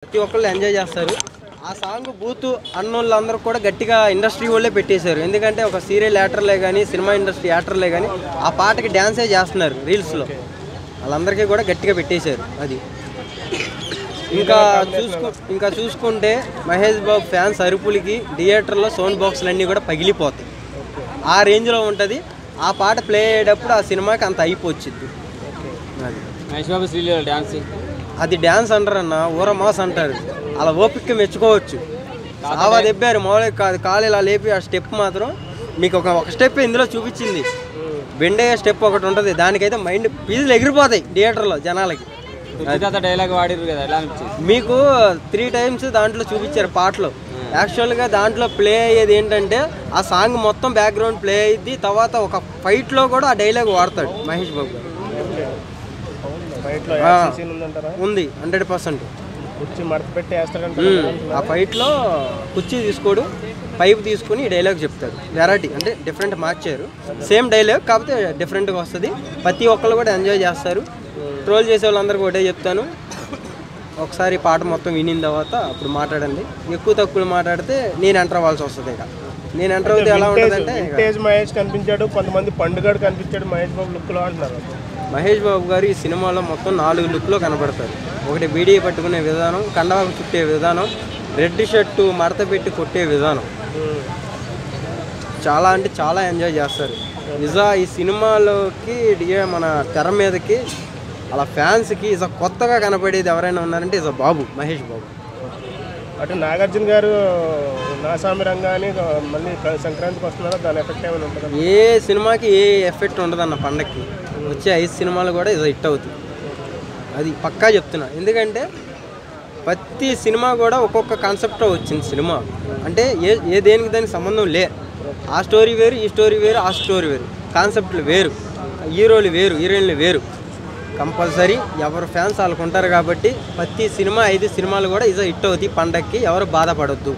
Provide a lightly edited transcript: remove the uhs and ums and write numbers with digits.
ప్రతి ఒక్కళ్ళు ఎంజాయ్ చేస్తారు. ఆ సాంగ్ బూత్ అన్నోళ్ళందరూ కూడా గట్టిగా ఇండస్ట్రీ వాళ్ళే పెట్టేశారు. ఎందుకంటే ఒక సీరియల్ యాక్టర్లే కానీ సినిమా ఇండస్ట్రీ యాక్టర్లే కానీ ఆ పాటకి డ్యాన్సే చేస్తున్నారు రీల్స్లో. వాళ్ళందరికీ కూడా గట్టిగా పెట్టేశారు. అది ఇంకా చూసుకుంటే మహేష్ బాబు ఫ్యాన్స్ అరుపులకి థియేటర్లో సౌండ్ బాక్సులు అన్నీ కూడా పగిలిపోతాయి. ఆ రేంజ్లో ఉంటుంది. ఆ పాట ప్లే అయ్యేటప్పుడు ఆ సినిమాకి అంత అయిపోవచ్చింది. అది మహేష్ బాబు శ్రీలీల డ్యాన్స్, అది డ్యాన్స్ అంటారన్న, ఊర మాస్ అంటారు. అలా ఓపిక మెచ్చుకోవచ్చు. సావా దెబ్బారు మామూలుగా కాదు, కాలు ఇలా లేపి ఆ స్టెప్ మాత్రం మీకు ఒక స్టెప్ ఇందులో చూపించింది. బెండే స్టెప్ ఒకటి ఉంటుంది, దానికైతే మైండ్ పీజులు ఎగిరిపోతాయి థియేటర్లో జనాలకి. డైలాగ్ వాడిరు కదా, ఎలా అనిపించింది? మీకు 3 times దాంట్లో చూపించారు పాటలో. యాక్చువల్గా దాంట్లో ప్లే అయ్యేది ఏంటంటే ఆ సాంగ్ మొత్తం బ్యాక్గ్రౌండ్ ప్లే అయ్యిద్ది. తర్వాత ఒక ఫైట్లో కూడా ఆ డైలాగ్ వాడతాడు మహేష్ బాబు గారు. ఉంది 100%. ఆ ఫైట్లో కుర్చీ తీసుకోడు, పైపు తీసుకుని డైలాగ్ చెప్తాడు. వెరైటీ అంటే డిఫరెంట్ మార్చారు. సేమ్ డైలాగ్ కాకపోతే డిఫరెంట్గా వస్తుంది. ప్రతి ఒక్కళ్ళు కూడా ఎంజాయ్ చేస్తారు. ట్రోల్ చేసే వాళ్ళందరికీ ఒకటే చెప్తాను, ఒకసారి పాట మొత్తం వినిన తర్వాత అప్పుడు మాట్లాడండి. ఎక్కువ తక్కువ మాట్లాడితే నేను ఎంటర్ అవ్వాల్సి వస్తుంది. ఇక నేను ఎంటర్ అవుతే ఎలా ఉంటుందంటే, మహేష్ కనిపించాడు, కొంతమంది పండుగ కనిపించాడు మహేష్ బాబు లుక్లో అంటున్నారు. మహేష్ బాబు గారు ఈ సినిమాలో మొత్తం 4 లుక్లో కనబడతారు. ఒకటి బీడీ పట్టుకునే విధానం, కండవాకు చుట్టే విధానం, రెడ్ షర్టు మడత పెట్టి కొట్టే విధానం. చాలా అంటే చాలా ఎంజాయ్ చేస్తారు. ఈ సినిమాలోకి మన తెర మీదకి అలా ఫ్యాన్స్కి కొత్తగా కనపడేది ఎవరైనా ఉన్నారంటే బాబు, మహేష్ బాబు. అటు నాగార్జున గారు నాసామి రంగాన్ని మళ్ళీ సంక్రాంతికి వస్తున్నారో దాని ఎఫెక్ట్ ఏమైనా ఉంటుంది? ఏ సినిమాకి ఏ ఎఫెక్ట్ ఉండదన్న పండగకి. వచ్చే 5 సినిమాలు కూడా హిట్ అవుతుంది. అది పక్కా చెప్తున్నా. ఎందుకంటే ప్రతి సినిమా కూడా ఒక్కొక్క కాన్సెప్ట్తో వచ్చింది సినిమా. అంటే దేనికి దానికి సంబంధం లే. ఆ స్టోరీ వేరు, ఈ స్టోరీ వేరు, ఆ స్టోరీ వేరు, కాన్సెప్ట్లు వేరు, హీరోలు వేరు, హీరోయిన్లు వేరు. కంపల్సరీ ఎవరు ఫ్యాన్స్ వాళ్ళకు ఉంటారు కాబట్టి ప్రతి సినిమా 5 సినిమాలు కూడా హిట్ అవుతాయి పండగకి. ఎవరు బాధపడొద్దు.